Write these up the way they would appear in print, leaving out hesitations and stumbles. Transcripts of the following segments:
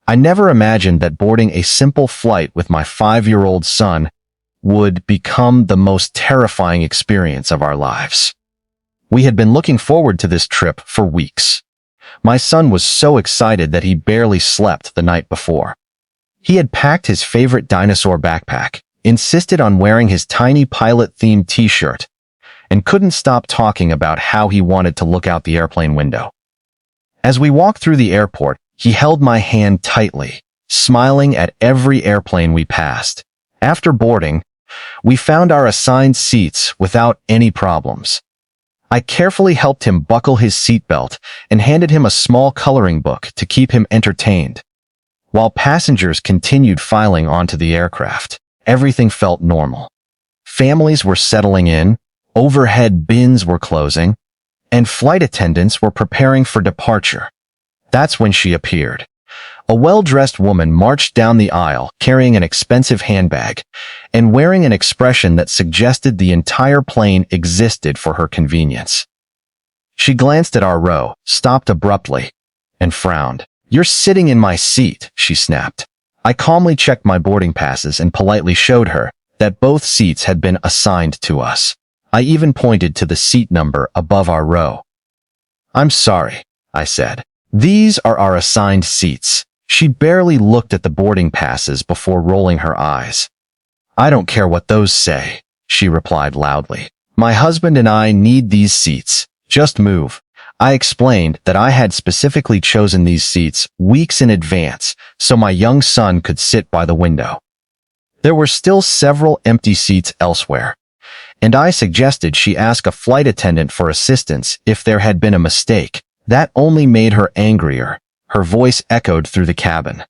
I never imagined that boarding a simple flight with my 5-year-old son would become the most terrifying experience of our lives. We had been looking forward to this trip for weeks. My son was so excited that he barely slept the night before. He had packed his favorite dinosaur backpack, insisted on wearing his tiny pilot-themed t-shirt, and couldn't stop talking about how he wanted to look out the airplane window. As we walked through the airport, he held my hand tightly, smiling at every airplane we passed. After boarding, we found our assigned seats without any problems. I carefully helped him buckle his seatbelt and handed him a small coloring book to keep him entertained. While passengers continued filing onto the aircraft, everything felt normal. Families were settling in, overhead bins were closing, and flight attendants were preparing for departure. That's when she appeared. A well-dressed woman marched down the aisle carrying an expensive handbag and wearing an expression that suggested the entire plane existed for her convenience. She glanced at our row, stopped abruptly, and frowned. "You're sitting in my seat," she snapped. I calmly checked my boarding passes and politely showed her that both seats had been assigned to us. I even pointed to the seat number above our row. "I'm sorry," I said. "These are our assigned seats." She barely looked at the boarding passes before rolling her eyes. "I don't care what those say," she replied loudly. "My husband and I need these seats. Just move." I explained that I had specifically chosen these seats weeks in advance so my young son could sit by the window. There were still several empty seats elsewhere, and I suggested she ask a flight attendant for assistance if there had been a mistake. That only made her angrier. Her voice echoed through the cabin.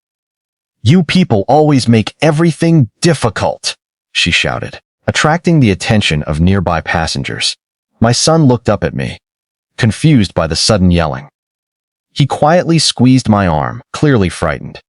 "You people always make everything difficult," she shouted, attracting the attention of nearby passengers. My son looked up at me, confused by the sudden yelling. He quietly squeezed my arm, clearly frightened.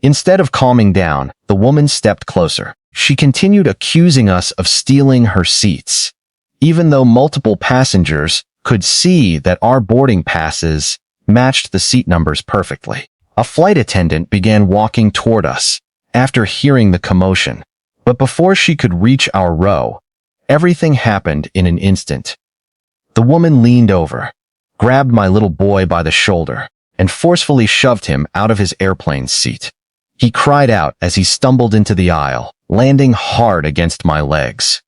Instead of calming down, the woman stepped closer. She continued accusing us of stealing her seats, even though multiple passengers could see that our boarding passes matched the seat numbers perfectly. A flight attendant began walking toward us after hearing the commotion, but before she could reach our row, everything happened in an instant. The woman leaned over, grabbed my little boy by the shoulder, and forcefully shoved him out of his airplane seat. He cried out as he stumbled into the aisle, landing hard against my legs.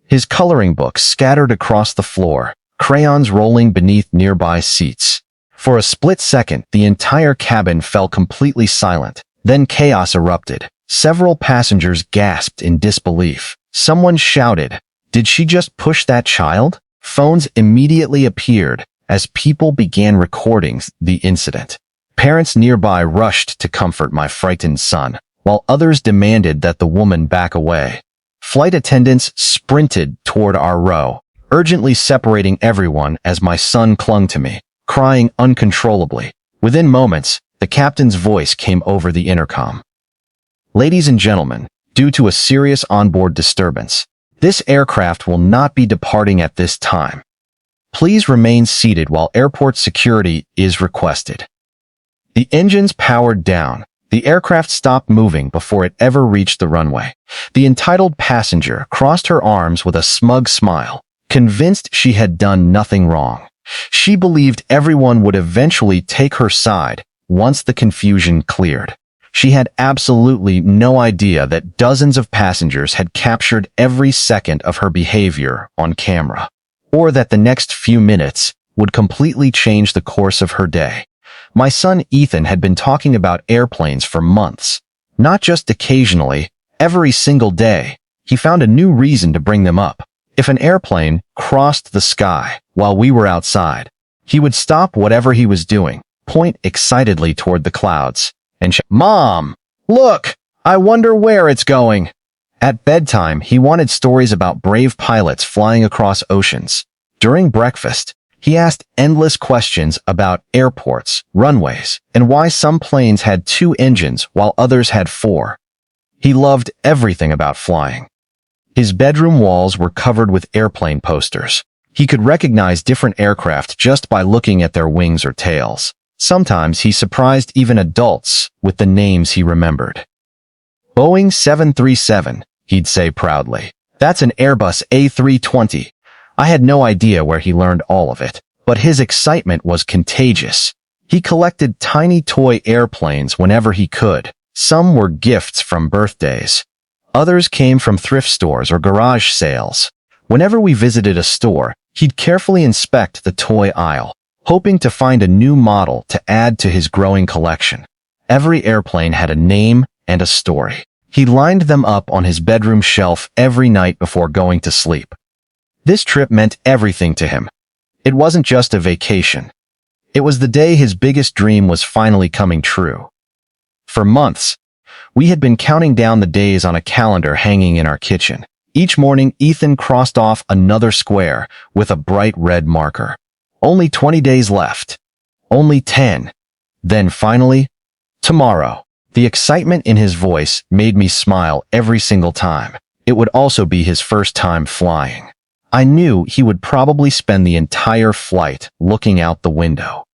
His coloring book scattered across the floor, crayons rolling beneath nearby seats. For a split second, the entire cabin fell completely silent. Then chaos erupted. Several passengers gasped in disbelief. Someone shouted, "Did she just push that child?" Phones immediately appeared as people began recording the incident. Parents nearby rushed to comfort my frightened son, while others demanded that the woman back away. Flight attendants sprinted toward our row, urgently separating everyone as my son clung to me, crying uncontrollably. Within moments, the captain's voice came over the intercom. "Ladies and gentlemen, due to a serious onboard disturbance, this aircraft will not be departing at this time. Please remain seated while airport security is requested." The engines powered down. The aircraft stopped moving before it ever reached the runway. The entitled passenger crossed her arms with a smug smile, convinced she had done nothing wrong. She believed everyone would eventually take her side once the confusion cleared. She had absolutely no idea that dozens of passengers had captured every second of her behavior on camera, or that the next few minutes would completely change the course of her day. My son Ethan had been talking about airplanes for months, not just occasionally, every single day. He found a new reason to bring them up. If an airplane crossed the sky while we were outside, he would stop whatever he was doing, point excitedly toward the clouds, and shout, "Mom, look, I wonder where it's going." At bedtime, he wanted stories about brave pilots flying across oceans. During breakfast, he asked endless questions about airports, runways, and why some planes had 2 engines while others had 4. He loved everything about flying. His bedroom walls were covered with airplane posters. He could recognize different aircraft just by looking at their wings or tails. Sometimes he surprised even adults with the names he remembered. Boeing 737, he'd say proudly. That's an Airbus A320. I had no idea where he learned all of it, but his excitement was contagious. He collected tiny toy airplanes whenever he could. Some were gifts from birthdays. Others came from thrift stores or garage sales. Whenever we visited a store, he'd carefully inspect the toy aisle, hoping to find a new model to add to his growing collection. Every airplane had a name and a story. He lined them up on his bedroom shelf every night before going to sleep. This trip meant everything to him. It wasn't just a vacation. It was the day his biggest dream was finally coming true. For months, we had been counting down the days on a calendar hanging in our kitchen. Each morning, Ethan crossed off another square with a bright red marker. Only 20 days left. Only 10. Then finally, tomorrow. The excitement in his voice made me smile every single time. It would also be his first time flying. I knew he would probably spend the entire flight looking out the window.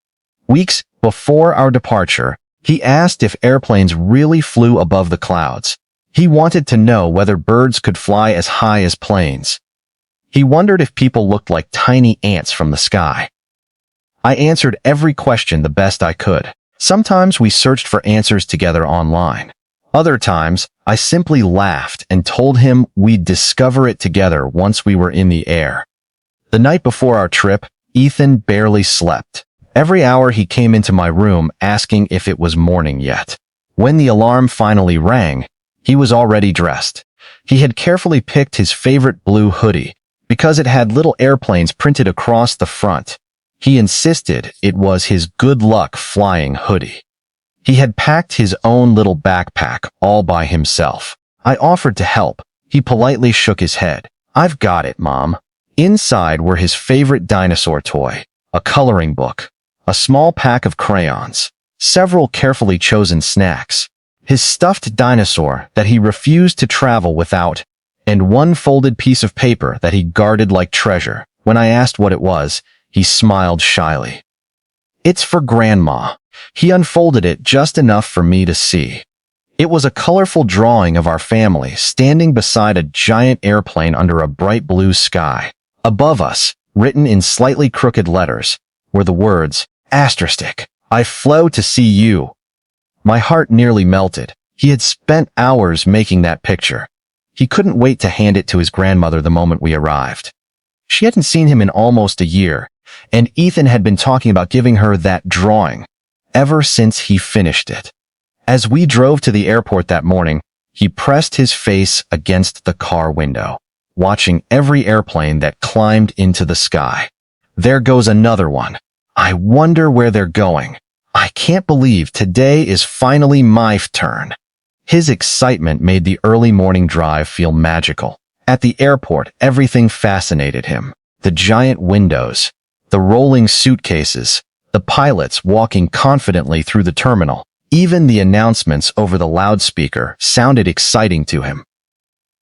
Weeks before our departure, he asked if airplanes really flew above the clouds. He wanted to know whether birds could fly as high as planes. He wondered if people looked like tiny ants from the sky. I answered every question the best I could. Sometimes we searched for answers together online. Other times, I simply laughed and told him we'd discover it together once we were in the air. The night before our trip, Ethan barely slept. Every hour he came into my room asking if it was morning yet. When the alarm finally rang, he was already dressed. He had carefully picked his favorite blue hoodie because it had little airplanes printed across the front. He insisted it was his good luck flying hoodie. He had packed his own little backpack all by himself. I offered to help. He politely shook his head. I've got it, Mom. Inside were his favorite dinosaur toy, a coloring book, a small pack of crayons, several carefully chosen snacks, his stuffed dinosaur that he refused to travel without, and one folded piece of paper that he guarded like treasure. When I asked what it was, he smiled shyly. It's for Grandma. He unfolded it just enough for me to see. It was a colorful drawing of our family standing beside a giant airplane under a bright blue sky. Above us, written in slightly crooked letters, were the words, "**, I flew to see you." My heart nearly melted. He had spent hours making that picture. He couldn't wait to hand it to his grandmother the moment we arrived. She hadn't seen him in almost a year, and Ethan had been talking about giving her that drawing ever since he finished it. As we drove to the airport that morning, he pressed his face against the car window, watching every airplane that climbed into the sky. There goes another one. I wonder where they're going. I can't believe today is finally my turn. His excitement made the early morning drive feel magical. At the airport, everything fascinated him. The giant windows, the rolling suitcases, the pilots walking confidently through the terminal. Even the announcements over the loudspeaker sounded exciting to him.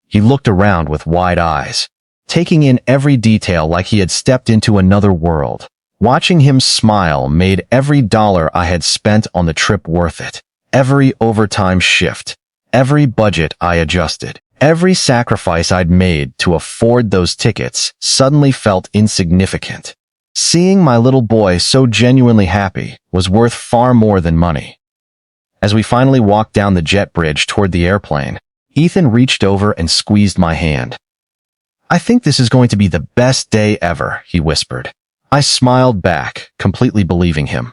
He looked around with wide eyes, taking in every detail like he had stepped into another world. Watching him smile made every dollar I had spent on the trip worth it. Every overtime shift, every budget I adjusted, every sacrifice I'd made to afford those tickets suddenly felt insignificant. Seeing my little boy so genuinely happy was worth far more than money. As we finally walked down the jet bridge toward the airplane, Ethan reached over and squeezed my hand. "I think this is going to be the best day ever," he whispered. I smiled back, completely believing him.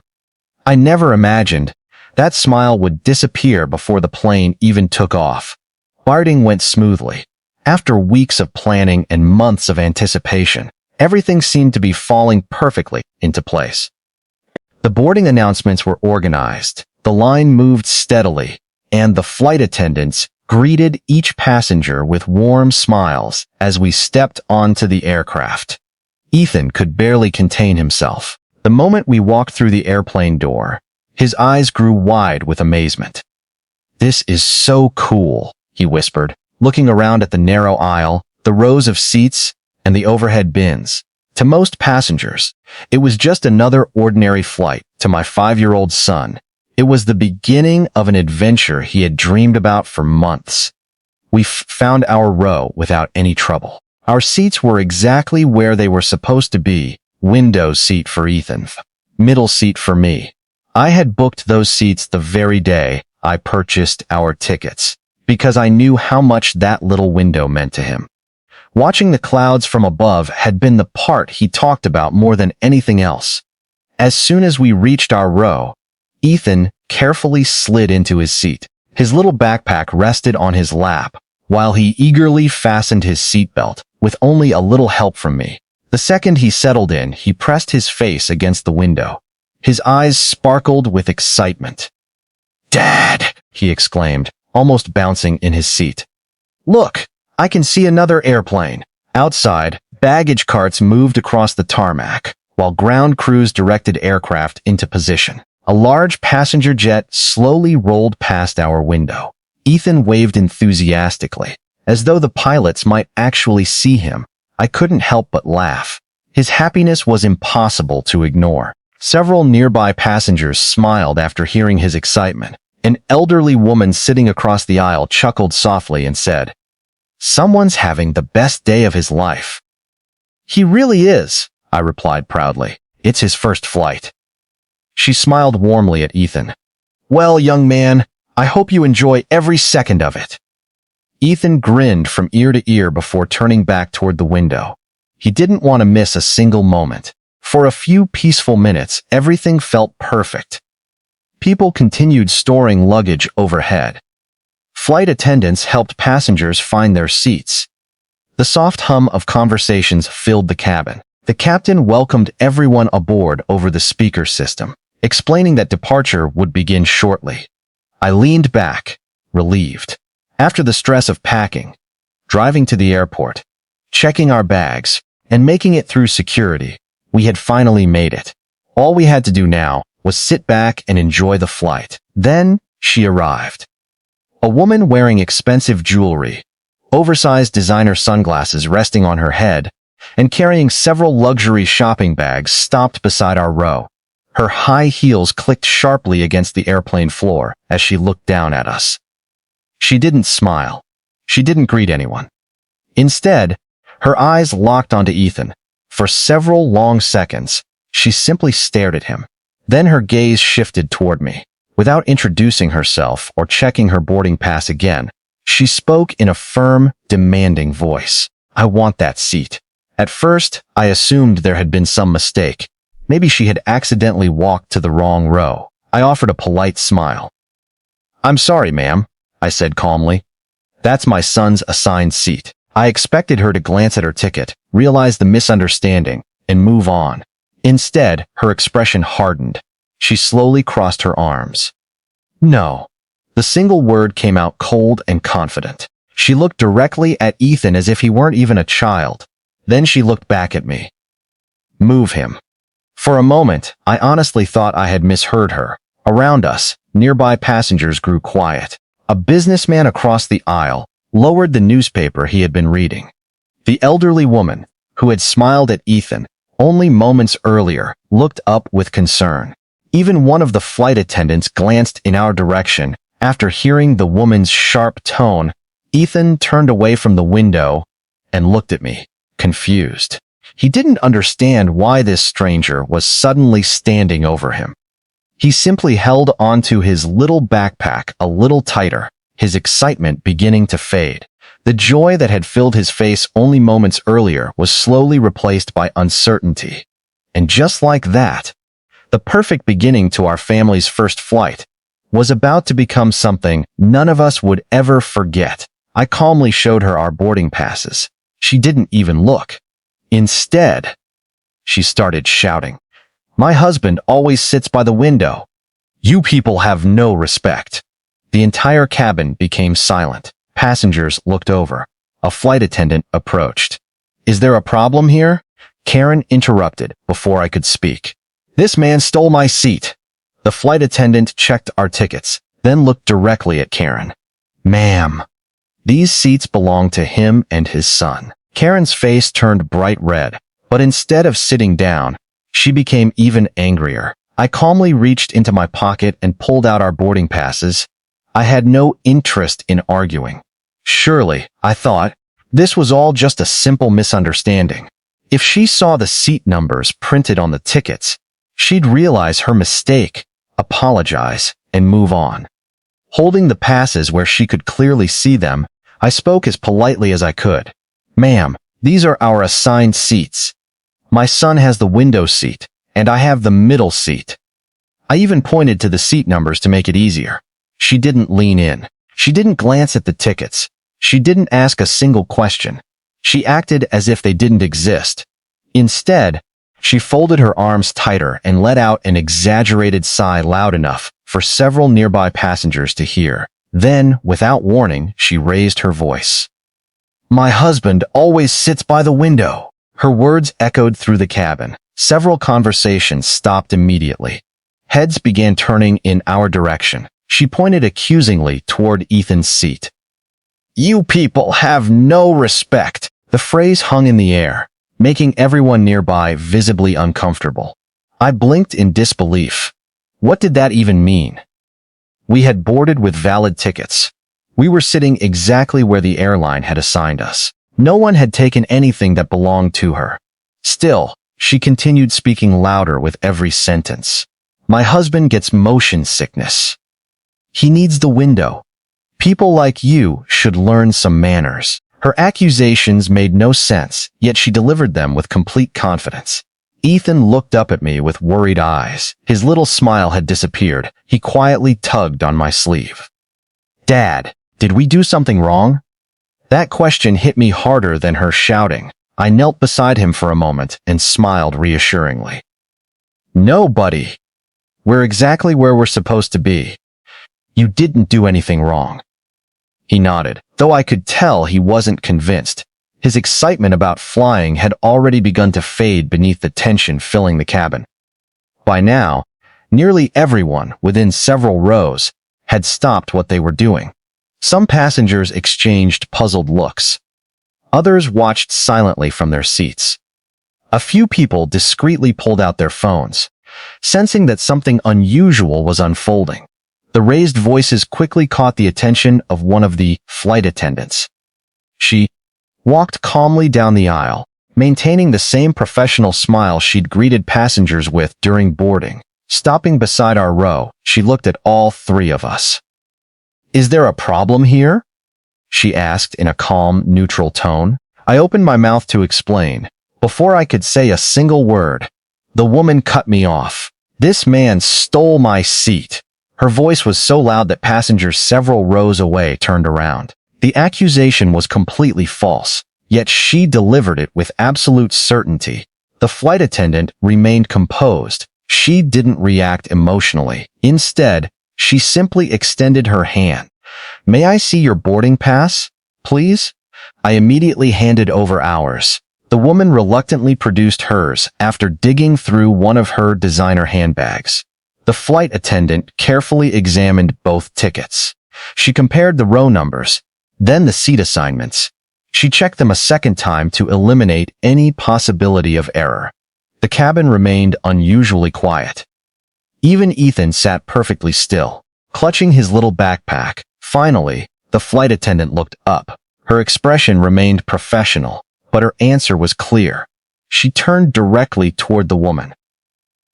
I never imagined that smile would disappear before the plane even took off. Boarding went smoothly. After weeks of planning and months of anticipation, everything seemed to be falling perfectly into place. The boarding announcements were organized, the line moved steadily, and the flight attendants greeted each passenger with warm smiles as we stepped onto the aircraft. Ethan could barely contain himself. The moment we walked through the airplane door, his eyes grew wide with amazement. "This is so cool," he whispered, looking around at the narrow aisle, the rows of seats, and the overhead bins. To most passengers, it was just another ordinary flight. To my 5-year-old son, it was the beginning of an adventure he had dreamed about for months. We found our row without any trouble. Our seats were exactly where they were supposed to be. Window seat for Ethan, middle seat for me. I had booked those seats the very day I purchased our tickets, because I knew how much that little window meant to him. Watching the clouds from above had been the part he talked about more than anything else. As soon as we reached our row, Ethan carefully slid into his seat. His little backpack rested on his lap, while he eagerly fastened his seatbelt, with only a little help from me. The second he settled in, he pressed his face against the window. His eyes sparkled with excitement. "Dad!" he exclaimed, almost bouncing in his seat. "Look! I can see another airplane." Outside, baggage carts moved across the tarmac, while ground crews directed aircraft into position. A large passenger jet slowly rolled past our window. Ethan waved enthusiastically, as though the pilots might actually see him. I couldn't help but laugh. His happiness was impossible to ignore. Several nearby passengers smiled after hearing his excitement. An elderly woman sitting across the aisle chuckled softly and said, "Someone's having the best day of his life." "He really is," I replied proudly. "It's his first flight." She smiled warmly at Ethan. "Well, young man, I hope you enjoy every second of it." Ethan grinned from ear to ear before turning back toward the window. He didn't want to miss a single moment. For a few peaceful minutes, everything felt perfect. People continued storing luggage overhead. Flight attendants helped passengers find their seats. The soft hum of conversations filled the cabin. The captain welcomed everyone aboard over the speaker system, explaining that departure would begin shortly. I leaned back, relieved. After the stress of packing, driving to the airport, checking our bags, and making it through security, we had finally made it. All we had to do now was sit back and enjoy the flight. Then she arrived. A woman wearing expensive jewelry, oversized designer sunglasses resting on her head, and carrying several luxury shopping bags stopped beside our row. Her high heels clicked sharply against the airplane floor as she looked down at us. She didn't smile. She didn't greet anyone. Instead, her eyes locked onto Ethan. For several long seconds, she simply stared at him. Then her gaze shifted toward me. Without introducing herself or checking her boarding pass again, she spoke in a firm, demanding voice. "I want that seat." At first, I assumed there had been some mistake. Maybe she had accidentally walked to the wrong row. I offered a polite smile. "I'm sorry, ma'am," I said calmly. "That's my son's assigned seat." I expected her to glance at her ticket, realize the misunderstanding, and move on. Instead, her expression hardened. She slowly crossed her arms. "No." The single word came out cold and confident. She looked directly at Ethan as if he weren't even a child. Then she looked back at me. "Move him." For a moment, I honestly thought I had misheard her. Around us, nearby passengers grew quiet. A businessman across the aisle lowered the newspaper he had been reading. The elderly woman, who had smiled at Ethan only moments earlier, looked up with concern. Even one of the flight attendants glanced in our direction. After hearing the woman's sharp tone, Ethan turned away from the window and looked at me, confused. He didn't understand why this stranger was suddenly standing over him. He simply held onto his little backpack a little tighter, his excitement beginning to fade. The joy that had filled his face only moments earlier was slowly replaced by uncertainty. And just like that, the perfect beginning to our family's first flight was about to become something none of us would ever forget. I calmly showed her our boarding passes. She didn't even look. Instead, she started shouting, "My husband always sits by the window. You people have no respect." The entire cabin became silent. Passengers looked over. A flight attendant approached. "Is there a problem here?" Karen interrupted before I could speak. "This man stole my seat." The flight attendant checked our tickets, then looked directly at Karen. "Ma'am, these seats belong to him and his son." Karen's face turned bright red, But instead of sitting down, she became even angrier. I calmly reached into my pocket and pulled out our boarding passes. I had no interest in arguing. Surely, I thought, this was all just a simple misunderstanding. If she saw the seat numbers printed on the tickets, she'd realize her mistake, apologize, and move on. Holding the passes where she could clearly see them, I spoke as politely as I could. "Ma'am, these are our assigned seats. My son has the window seat, and I have the middle seat." I even pointed to the seat numbers to make it easier. She didn't lean in. She didn't glance at the tickets. She didn't ask a single question. She acted as if they didn't exist. Instead, she folded her arms tighter and let out an exaggerated sigh loud enough for several nearby passengers to hear. Then, without warning, she raised her voice. "My husband always sits by the window." Her words echoed through the cabin. Several conversations stopped immediately. Heads began turning in our direction. She pointed accusingly toward Ethan's seat. "You people have no respect." The phrase hung in the air, making everyone nearby visibly uncomfortable. I blinked in disbelief. What did that even mean? We had boarded with valid tickets. We were sitting exactly where the airline had assigned us. No one had taken anything that belonged to her. Still, she continued speaking louder with every sentence. "My husband gets motion sickness. He needs the window. People like you should learn some manners." Her accusations made no sense, yet she delivered them with complete confidence. Ethan looked up at me with worried eyes. His little smile had disappeared. He quietly tugged on my sleeve. "Dad, did we do something wrong?" That question hit me harder than her shouting. I knelt beside him for a moment and smiled reassuringly. "No, buddy. We're exactly where we're supposed to be. You didn't do anything wrong." He nodded, though I could tell he wasn't convinced. His excitement about flying had already begun to fade beneath the tension filling the cabin. By now, nearly everyone within several rows had stopped what they were doing. Some passengers exchanged puzzled looks. Others watched silently from their seats. A few people discreetly pulled out their phones, sensing that something unusual was unfolding. The raised voices quickly caught the attention of one of the flight attendants. She walked calmly down the aisle, maintaining the same professional smile she'd greeted passengers with during boarding. Stopping beside our row, she looked at all three of us. "Is there a problem here?" she asked in a calm, neutral tone. I opened my mouth to explain. Before I could say a single word, the woman cut me off. "This man stole my seat." Her voice was so loud that passengers several rows away turned around. The accusation was completely false, yet she delivered it with absolute certainty. The flight attendant remained composed. She didn't react emotionally. Instead, she simply extended her hand. "May I see your boarding pass, please?" I immediately handed over ours. The woman reluctantly produced hers after digging through one of her designer handbags. The flight attendant carefully examined both tickets. She compared the row numbers, then the seat assignments. She checked them a second time to eliminate any possibility of error. The cabin remained unusually quiet. Even Ethan sat perfectly still, clutching his little backpack. Finally, the flight attendant looked up. Her expression remained professional, but her answer was clear. She turned directly toward the woman.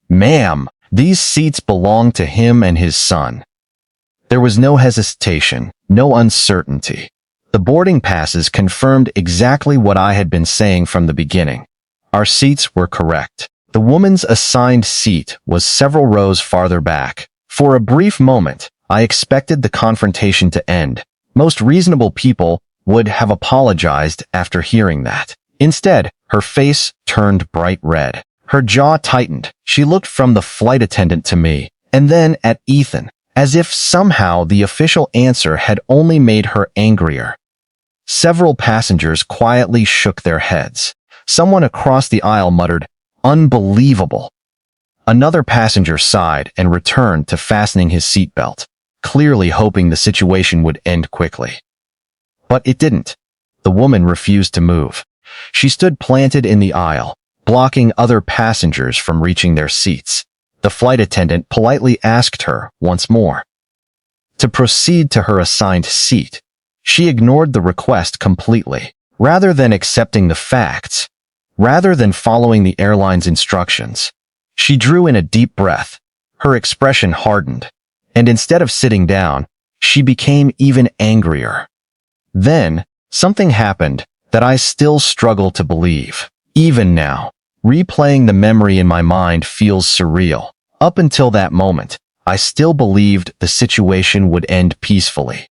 "Ma'am, these seats belong to him and his son." There was no hesitation, no uncertainty. The boarding passes confirmed exactly what I had been saying from the beginning. Our seats were correct. The woman's assigned seat was several rows farther back. For a brief moment, I expected the confrontation to end. Most reasonable people would have apologized after hearing that. Instead, her face turned bright red. Her jaw tightened. She looked from the flight attendant to me, and then at Ethan, as if somehow the official answer had only made her angrier. Several passengers quietly shook their heads. Someone across the aisle muttered, "Unbelievable." Another passenger sighed and returned to fastening his seatbelt, clearly hoping the situation would end quickly. But it didn't. The woman refused to move. She stood planted in the aisle, blocking other passengers from reaching their seats. The flight attendant politely asked her once more to proceed to her assigned seat. She ignored the request completely. Rather than accepting the facts, rather than following the airline's instructions, she drew in a deep breath. Her expression hardened, and instead of sitting down, she became even angrier. Then, something happened that I still struggle to believe. Even now, replaying the memory in my mind feels surreal. Up until that moment, I still believed the situation would end peacefully.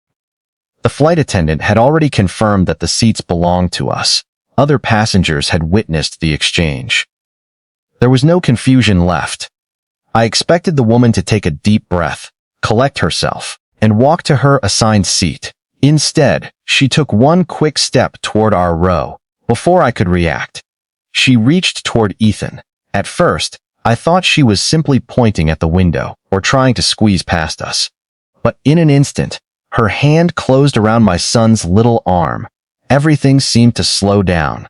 The flight attendant had already confirmed that the seats belonged to us. Other passengers had witnessed the exchange. There was no confusion left. I expected the woman to take a deep breath, collect herself, and walk to her assigned seat. Instead, she took one quick step toward our row. Before I could react, she reached toward Ethan. At first, I thought she was simply pointing at the window or trying to squeeze past us. But in an instant, her hand closed around my son's little arm. Everything seemed to slow down.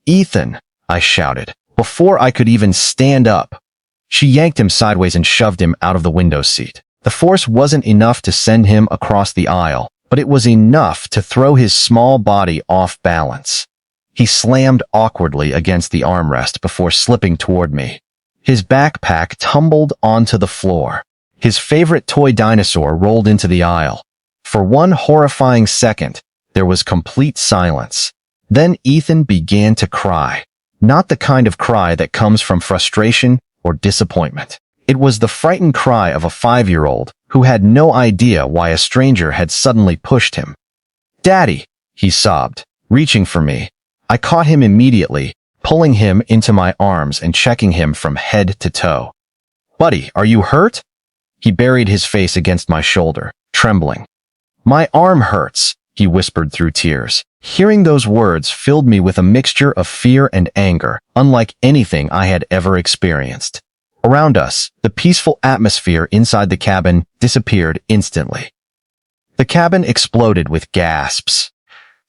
"Ethan," I shouted, before I could even stand up. She yanked him sideways and shoved him out of the window seat. The force wasn't enough to send him across the aisle, but it was enough to throw his small body off balance. He slammed awkwardly against the armrest before slipping toward me. His backpack tumbled onto the floor. His favorite toy dinosaur rolled into the aisle. For one horrifying second, there was complete silence. Then Ethan began to cry. Not the kind of cry that comes from frustration or disappointment. It was the frightened cry of a 5-year-old who had no idea why a stranger had suddenly pushed him. "Daddy," he sobbed, reaching for me. I caught him immediately, pulling him into my arms and checking him from head to toe. "Buddy, are you hurt?" He buried his face against my shoulder, trembling. "My arm hurts," he whispered through tears. Hearing those words filled me with a mixture of fear and anger, unlike anything I had ever experienced. Around us, the peaceful atmosphere inside the cabin disappeared instantly. The cabin exploded with gasps.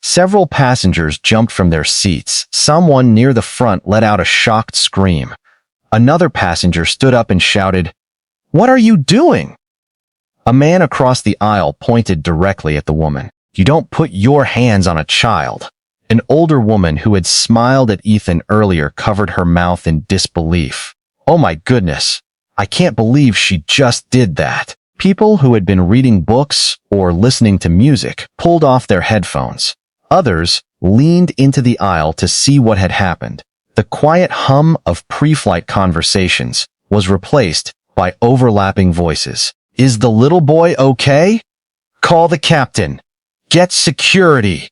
Several passengers jumped from their seats. Someone near the front let out a shocked scream. Another passenger stood up and shouted, "What are you doing?" A man across the aisle pointed directly at the woman. "You don't put your hands on a child." An older woman who had smiled at Ethan earlier covered her mouth in disbelief. "Oh my goodness, I can't believe she just did that." People who had been reading books or listening to music pulled off their headphones. Others leaned into the aisle to see what had happened. The quiet hum of pre-flight conversations was replaced by overlapping voices. "Is the little boy okay? Call the captain. Get security."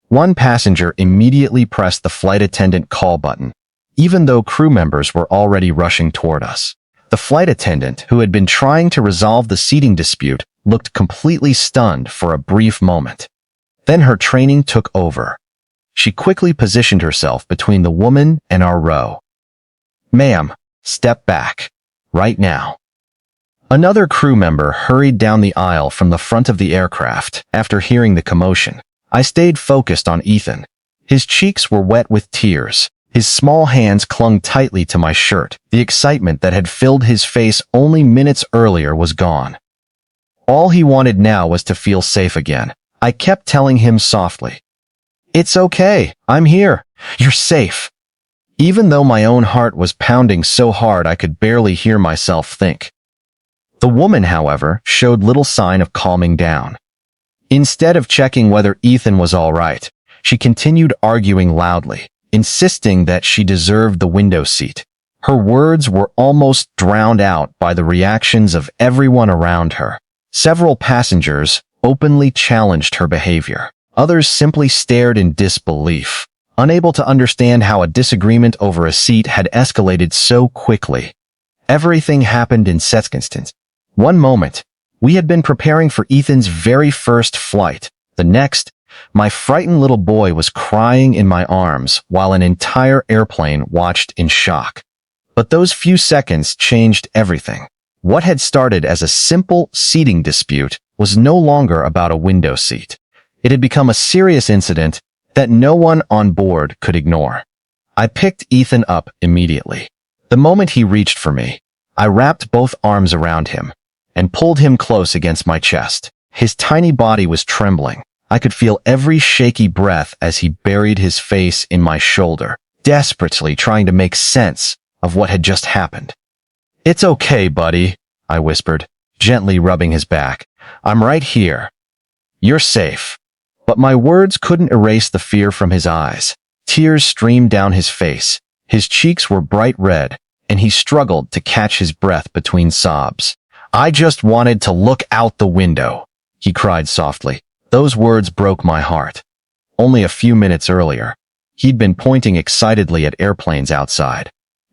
One passenger immediately pressed the flight attendant call button, even though crew members were already rushing toward us. The flight attendant, who had been trying to resolve the seating dispute, looked completely stunned for a brief moment. Then her training took over. She quickly positioned herself between the woman and our row. "Ma'am, step back. Right now." Another crew member hurried down the aisle from the front of the aircraft after hearing the commotion. I stayed focused on Ethan. His cheeks were wet with tears. His small hands clung tightly to my shirt. The excitement that had filled his face only minutes earlier was gone. All he wanted now was to feel safe again. I kept telling him softly, "It's okay. I'm here. You're safe." Even though my own heart was pounding so hard I could barely hear myself think. The woman, however, showed little sign of calming down. Instead of checking whether Ethan was all right, she continued arguing loudly, insisting that she deserved the window seat. Her words were almost drowned out by the reactions of everyone around her. Several passengers openly challenged her behavior. Others simply stared in disbelief, unable to understand how a disagreement over a seat had escalated so quickly. Everything happened in seconds. One moment, we had been preparing for Ethan's very first flight. The next, my frightened little boy was crying in my arms while an entire airplane watched in shock. But those few seconds changed everything. What had started as a simple seating dispute was no longer about a window seat. It had become a serious incident that no one on board could ignore. I picked Ethan up immediately. The moment he reached for me, I wrapped both arms around him and pulled him close against my chest. His tiny body was trembling. I could feel every shaky breath as he buried his face in my shoulder, desperately trying to make sense of what had just happened. "It's okay, buddy," I whispered, gently rubbing his back. "I'm right here. You're safe." But my words couldn't erase the fear from his eyes. Tears streamed down his face. His cheeks were bright red, and he struggled to catch his breath between sobs. "I just wanted to look out the window," he cried softly. Those words broke my heart. Only a few minutes earlier, he'd been pointing excitedly at airplanes outside.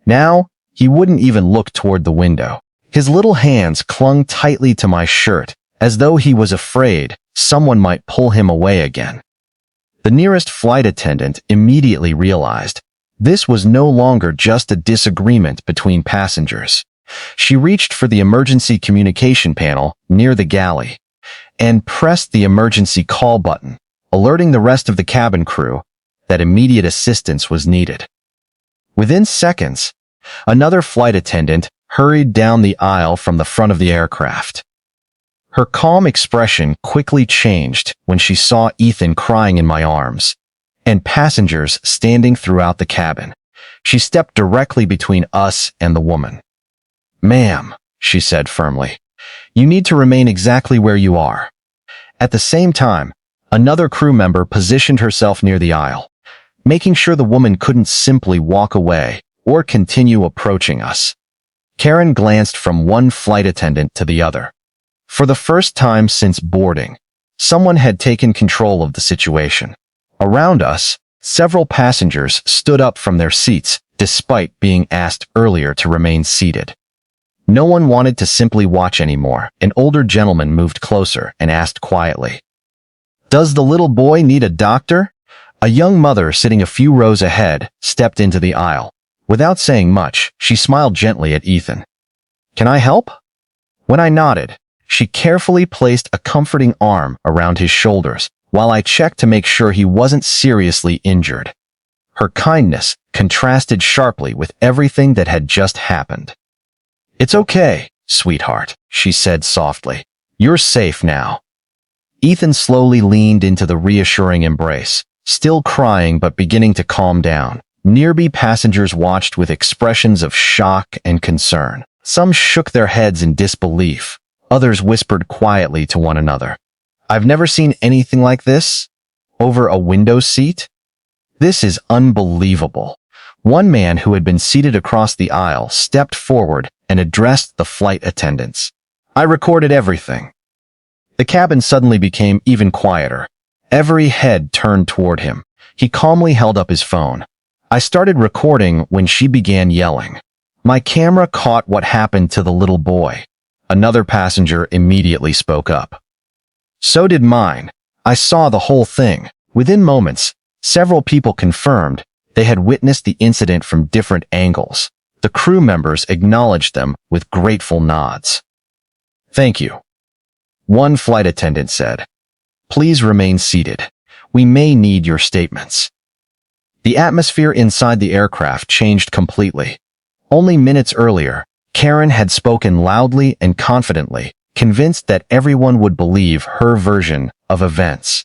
Now, he wouldn't even look toward the window. His little hands clung tightly to my shirt, as though he was afraid someone might pull him away again. The nearest flight attendant immediately realized this was no longer just a disagreement between passengers. She reached for the emergency communication panel near the galley and pressed the emergency call button, alerting the rest of the cabin crew that immediate assistance was needed. Within seconds, another flight attendant hurried down the aisle from the front of the aircraft. Her calm expression quickly changed when she saw Ethan crying in my arms and passengers standing throughout the cabin. She stepped directly between us and the woman. "Ma'am," she said firmly, "you need to remain exactly where you are." At the same time, another crew member positioned herself near the aisle, making sure the woman couldn't simply walk away or continue approaching us. Karen glanced from one flight attendant to the other. For the first time since boarding, someone had taken control of the situation. Around us, several passengers stood up from their seats despite being asked earlier to remain seated. No one wanted to simply watch anymore. An older gentleman moved closer and asked quietly, "Does the little boy need a doctor?" A young mother sitting a few rows ahead stepped into the aisle. Without saying much, she smiled gently at Ethan. "Can I help?" When I nodded, she carefully placed a comforting arm around his shoulders while I checked to make sure he wasn't seriously injured. Her kindness contrasted sharply with everything that had just happened. "It's okay, sweetheart," she said softly. "You're safe now." Ethan slowly leaned into the reassuring embrace, still crying but beginning to calm down. Nearby passengers watched with expressions of shock and concern. Some shook their heads in disbelief. Others whispered quietly to one another, "I've never seen anything like this. Over a window seat? This is unbelievable." One man who had been seated across the aisle stepped forward and addressed the flight attendants. "I recorded everything." The cabin suddenly became even quieter. Every head turned toward him. He calmly held up his phone. "I started recording when she began yelling. My camera caught what happened to the little boy." Another passenger immediately spoke up. "So did mine. I saw the whole thing." Within moments, several people confirmed they had witnessed the incident from different angles. The crew members acknowledged them with grateful nods. "Thank you," one flight attendant said. "Please remain seated. We may need your statements." The atmosphere inside the aircraft changed completely. Only minutes earlier, Karen had spoken loudly and confidently, convinced that everyone would believe her version of events.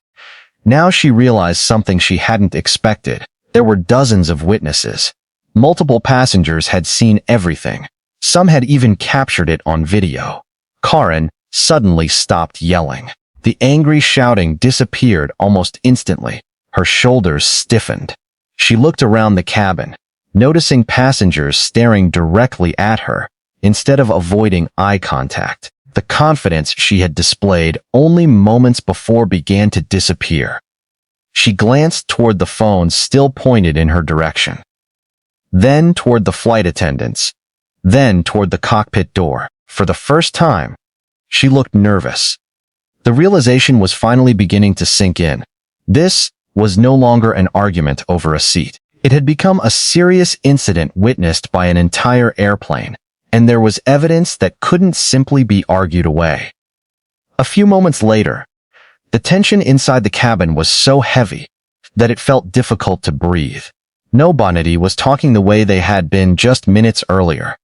Now she realized something she hadn't expected. There were dozens of witnesses. Multiple passengers had seen everything. Some had even captured it on video. Karen suddenly stopped yelling. The angry shouting disappeared almost instantly. Her shoulders stiffened. She looked around the cabin, noticing passengers staring directly at her instead of avoiding eye contact. The confidence she had displayed only moments before began to disappear. She glanced toward the phone still pointed in her direction, then toward the flight attendants, then toward the cockpit door. For the first time, she looked nervous. The realization was finally beginning to sink in. This was no longer an argument over a seat. It had become a serious incident witnessed by an entire airplane, and there was evidence that couldn't simply be argued away. A few moments later, the tension inside the cabin was so heavy that it felt difficult to breathe. Nobody was talking the way they had been just minutes earlier.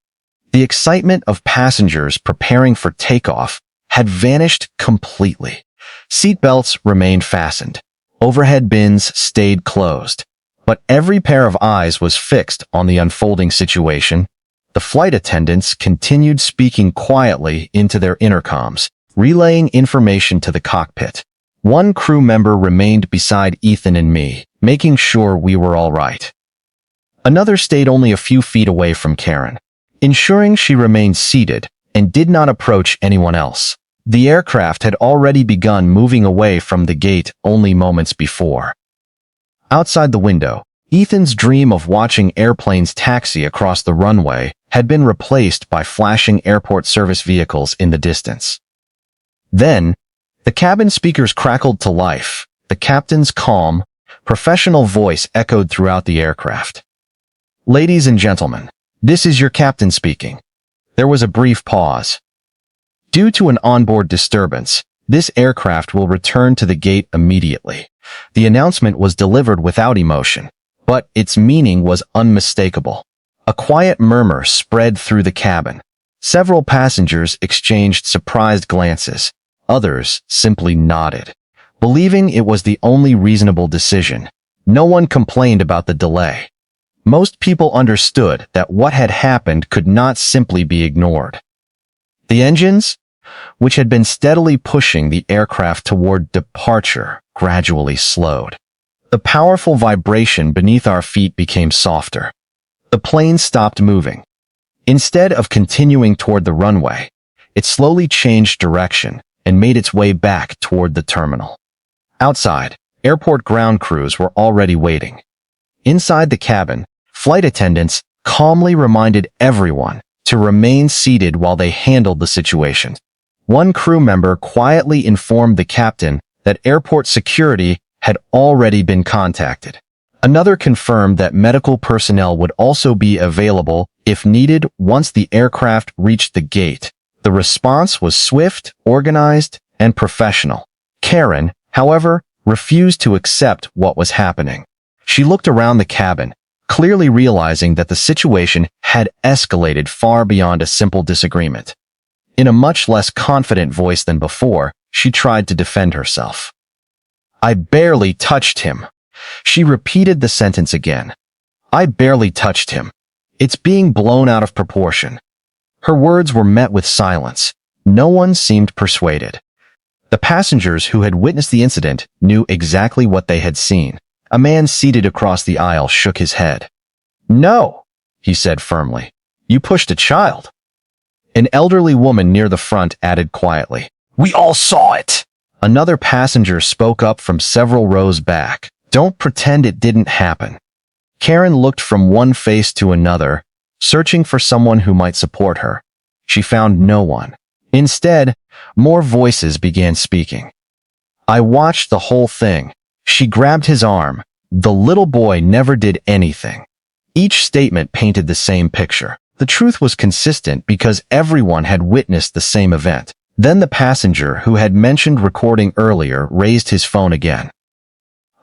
The excitement of passengers preparing for takeoff had vanished completely. Seatbelts remained fastened. Overhead bins stayed closed. But every pair of eyes was fixed on the unfolding situation. The flight attendants continued speaking quietly into their intercoms, relaying information to the cockpit. One crew member remained beside Ethan and me, making sure we were all right. Another stayed only a few feet away from Karen, ensuring she remained seated and did not approach anyone else. The aircraft had already begun moving away from the gate only moments before. Outside the window, Ethan's dream of watching airplanes taxi across the runway had been replaced by flashing airport service vehicles in the distance. Then, the cabin speakers crackled to life. The captain's calm, professional voice echoed throughout the aircraft. "Ladies and gentlemen, this is your captain speaking." There was a brief pause. "Due to an onboard disturbance, this aircraft will return to the gate immediately." The announcement was delivered without emotion, but its meaning was unmistakable. A quiet murmur spread through the cabin. Several passengers exchanged surprised glances. Others simply nodded, believing it was the only reasonable decision. No one complained about the delay. Most people understood that what had happened could not simply be ignored. The engines, which had been steadily pushing the aircraft toward departure, gradually slowed. The powerful vibration beneath our feet became softer. The plane stopped moving. Instead of continuing toward the runway, it slowly changed direction and made its way back toward the terminal. Outside, airport ground crews were already waiting. Inside the cabin, flight attendants calmly reminded everyone to remain seated while they handled the situation. One crew member quietly informed the captain that airport security had already been contacted. Another confirmed that medical personnel would also be available if needed once the aircraft reached the gate. The response was swift, organized, and professional. Karen, however, refused to accept what was happening. She looked around the cabin, clearly realizing that the situation had escalated far beyond a simple disagreement. In a much less confident voice than before, she tried to defend herself. "I barely touched him." She repeated the sentence again. "I barely touched him. It's being blown out of proportion." Her words were met with silence. No one seemed persuaded. The passengers who had witnessed the incident knew exactly what they had seen. A man seated across the aisle shook his head. "No," he said firmly. "You pushed a child." An elderly woman near the front added quietly, "We all saw it." Another passenger spoke up from several rows back. "Don't pretend it didn't happen." Karen looked from one face to another, searching for someone who might support her. She found no one. Instead, more voices began speaking. "I watched the whole thing." She grabbed his arm. "The little boy never did anything." Each statement painted the same picture. The truth was consistent because everyone had witnessed the same event. Then the passenger who had mentioned recording earlier raised his phone again.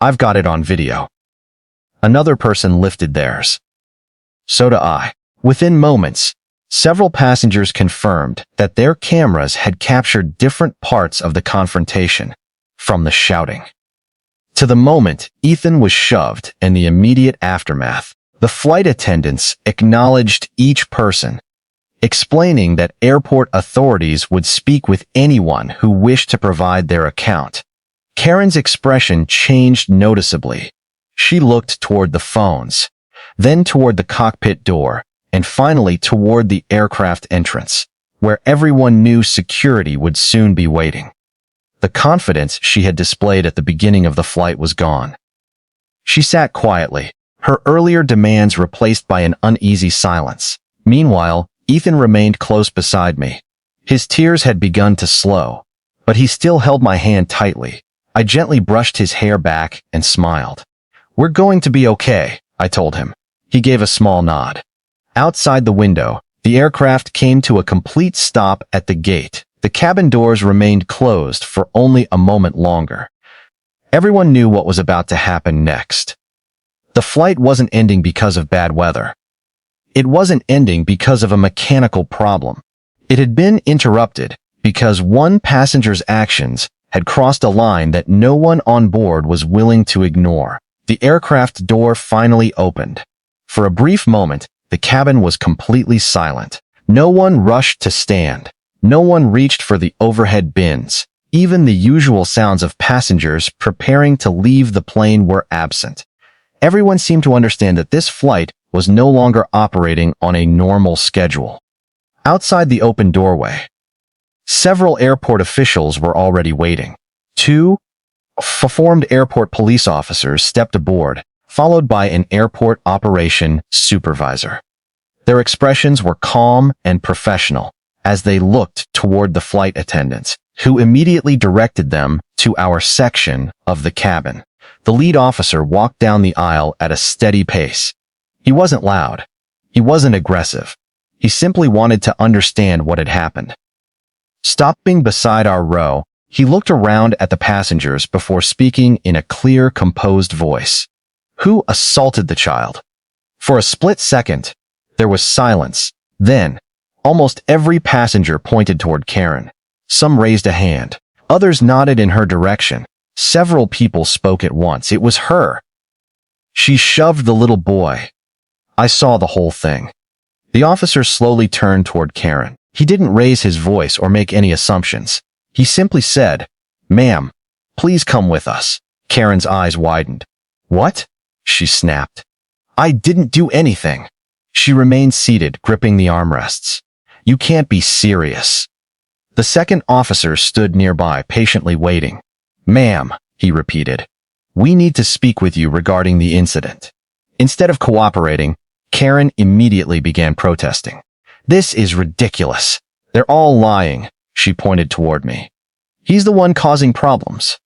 "I've got it on video." Another person lifted theirs. "So do I." Within moments, several passengers confirmed that their cameras had captured different parts of the confrontation, from the shouting to the moment Ethan was shoved and the immediate aftermath. The flight attendants acknowledged each person, explaining that airport authorities would speak with anyone who wished to provide their account. Karen's expression changed noticeably. She looked toward the phones, then toward the cockpit door, and finally toward the aircraft entrance, where everyone knew security would soon be waiting. The confidence she had displayed at the beginning of the flight was gone. She sat quietly, her earlier demands replaced by an uneasy silence. Meanwhile, Ethan remained close beside me. His tears had begun to slow, but he still held my hand tightly. I gently brushed his hair back and smiled. "We're going to be okay," I told him. He gave a small nod. Outside the window, the aircraft came to a complete stop at the gate. The cabin doors remained closed for only a moment longer. Everyone knew what was about to happen next. The flight wasn't ending because of bad weather. It wasn't ending because of a mechanical problem. It had been interrupted because one passenger's actions had crossed a line that no one on board was willing to ignore. The aircraft door finally opened. For a brief moment, the cabin was completely silent. No one rushed to stand. No one reached for the overhead bins. Even the usual sounds of passengers preparing to leave the plane were absent. Everyone seemed to understand that this flight was no longer operating on a normal schedule. Outside the open doorway, several airport officials were already waiting. Two formed airport police officers stepped aboard, followed by an airport operation supervisor. Their expressions were calm and professional as they looked toward the flight attendants, who immediately directed them to our section of the cabin. The lead officer walked down the aisle at a steady pace. He wasn't loud. He wasn't aggressive. He simply wanted to understand what had happened. Stopping beside our row, he looked around at the passengers before speaking in a clear, composed voice. Who assaulted the child? For a split second, there was silence. Then, almost every passenger pointed toward Karen. Some raised a hand. Others nodded in her direction. Several people spoke at once. It was her. She shoved the little boy. I saw the whole thing. The officer slowly turned toward Karen. He didn't raise his voice or make any assumptions. He simply said, "Ma'am, please come with us." Karen's eyes widened. "What?" she snapped. "I didn't do anything." She remained seated, gripping the armrests. "You can't be serious." The second officer stood nearby, patiently waiting. "Ma'am," he repeated, "we need to speak with you regarding the incident." Instead of cooperating, Karen immediately began protesting. "This is ridiculous. They're all lying," she pointed toward me. "He's the one causing problems."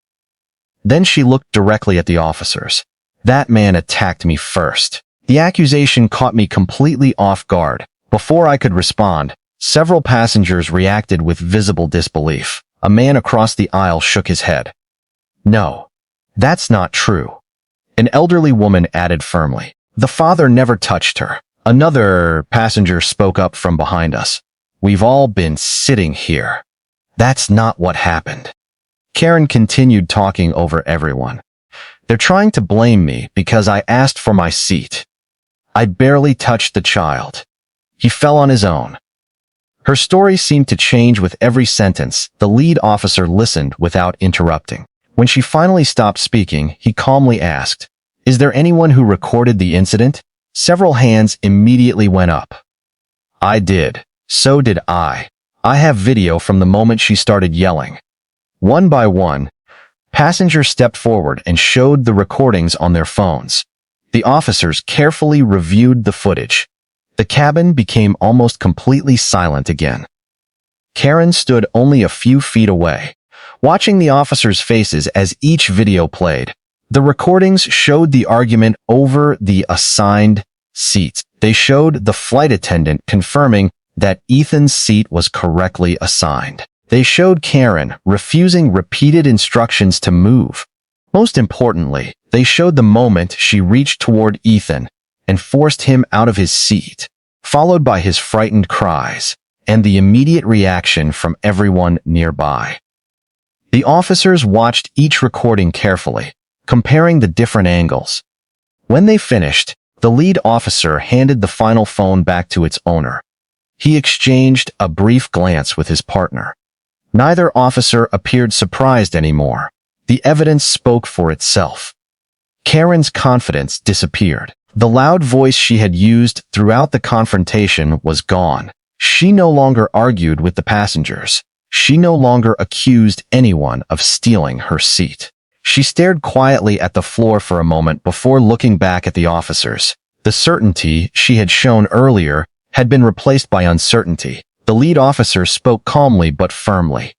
Then she looked directly at the officers. "That man attacked me first." The accusation caught me completely off guard. Before I could respond, several passengers reacted with visible disbelief. A man across the aisle shook his head. "No, that's not true." An elderly woman added firmly. "The father never touched her." Another passenger spoke up from behind us. "We've all been sitting here. That's not what happened." Karen continued talking over everyone. "They're trying to blame me because I asked for my seat. I barely touched the child. He fell on his own." Her story seemed to change with every sentence. The lead officer listened without interrupting. When she finally stopped speaking, he calmly asked, "Is there anyone who recorded the incident?" Several hands immediately went up. "I did. So did I. I have video from the moment she started yelling." One by one, passengers stepped forward and showed the recordings on their phones. The officers carefully reviewed the footage. The cabin became almost completely silent again. Karen stood only a few feet away, watching the officers' faces as each video played. The recordings showed the argument over the assigned seats. They showed the flight attendant confirming that Ethan's seat was correctly assigned. They showed Karen refusing repeated instructions to move. Most importantly, they showed the moment she reached toward Ethan and forced him out of his seat, followed by his frightened cries and the immediate reaction from everyone nearby. The officers watched each recording carefully, comparing the different angles. When they finished, the lead officer handed the final phone back to its owner. He exchanged a brief glance with his partner. Neither officer appeared surprised anymore. The evidence spoke for itself. Karen's confidence disappeared. The loud voice she had used throughout the confrontation was gone. She no longer argued with the passengers. She no longer accused anyone of stealing her seat. She stared quietly at the floor for a moment before looking back at the officers. The certainty she had shown earlier had been replaced by uncertainty. The lead officer spoke calmly but firmly.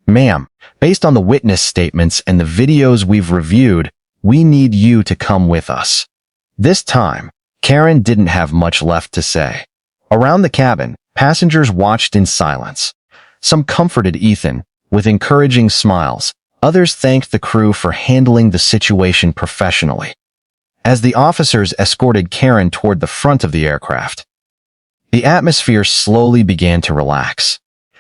"Ma'am, based on the witness statements and the videos we've reviewed, we need you to come with us." This time, Karen didn't have much left to say. Around the cabin, passengers watched in silence. Some comforted Ethan with encouraging smiles. Others thanked the crew for handling the situation professionally. As the officers escorted Karen toward the front of the aircraft, the atmosphere slowly began to relax.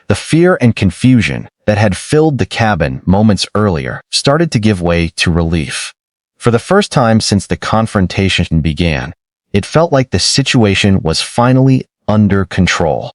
The fear and confusion that had filled the cabin moments earlier started to give way to relief. For the first time since the confrontation began, it felt like the situation was finally under control.